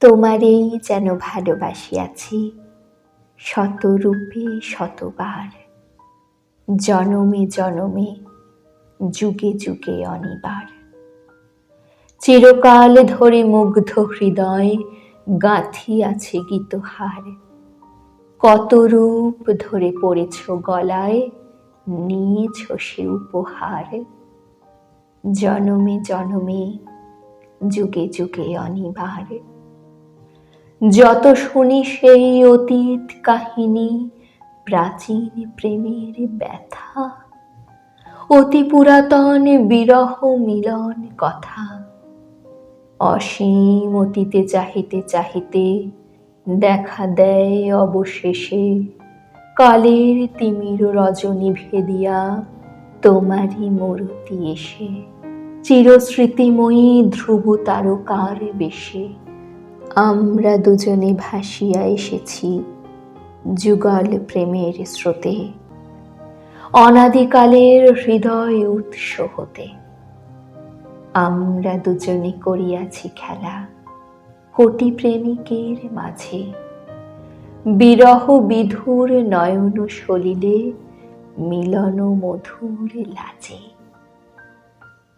তোমারেই যেন ভালোবাসিয়াছি শতরূপে শতবার, জনমে জনমে যুগে যুগে অনিবার। চিরকাল ধরে মুগ্ধ হৃদয় গাঁথিয়াছে গীতহার, কত রূপ ধরে পড়েছ গলায়, নিয়েছ সে উপহার। জনমে জনমে যুগে যুগে অনিবার। যত শুনি সেই অতীত কাহিনী, প্রাচীন প্রেমের ব্যথা, অতি পুরাতন বিরহ মিলন কথা। অসীম অতীতে চাহিতে চাহিতে দেখা দেয় অবশেষে কালের তিমির রজনী ভেদিয়া তোমারই মূর্তি এসে। চিরস্মৃতিময়ী ধ্রুব তারকার বেশে আমরা দুজনে ভাসিয়া এসেছি যুগল প্রেমের স্রোতে, অনাদিকালের হৃদয় উৎস হতে। আমরা দুজনে করিয়াছি খেলা কোটি প্রেমিকের মাঝে, বিরহ বিধুর নয়ন সলিলে মিলন মধুর লাজে।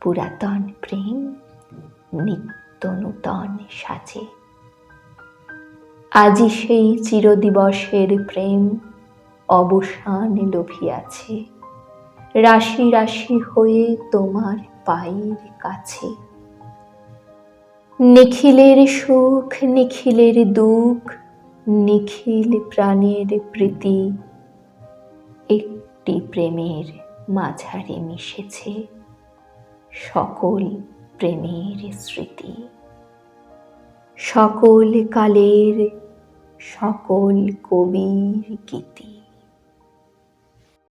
পুরাতন প্রেম নিত্য নূতন সাজে। আজি সেই চিরদিবসের প্রেম অবসান লোভিয়াছে, রাশি রাশি হয়ে তোমার পায়ের কাছে। নিখিলের সুখ নিখিলের দুঃখ, নিখিল প্রাণের প্রীতি একটি প্রেমের মাঝারে মিশেছে সকল প্রেমের স্মৃতি। সকল কালের সকল কবির গীতি।